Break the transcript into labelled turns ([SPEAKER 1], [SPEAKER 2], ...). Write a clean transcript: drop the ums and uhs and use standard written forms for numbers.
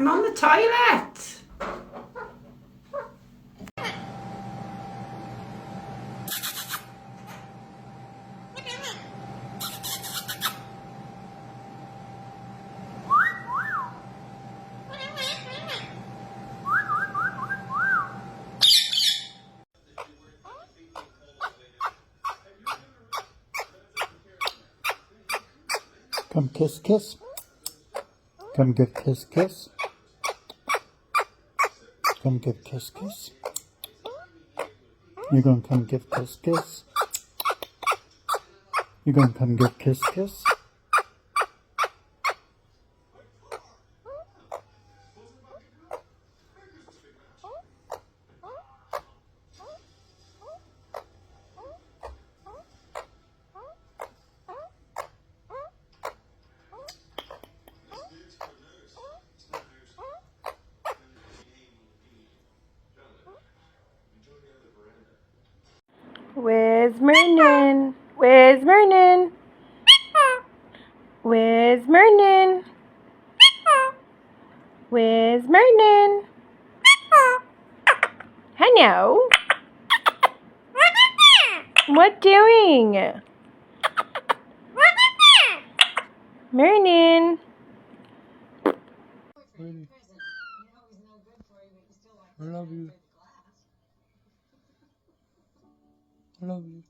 [SPEAKER 1] I'm on the toilet.
[SPEAKER 2] Come kiss, kiss. Come give kiss, kiss. Come give kiss, kiss. You're gonna come give kiss, kiss. You're gonna come give kiss, kiss.
[SPEAKER 3] Where's Mernon? Where's Mernon? Where's Mernon? Where's Mernon? Hello. What doing? Mernon.
[SPEAKER 2] I love you. I love you.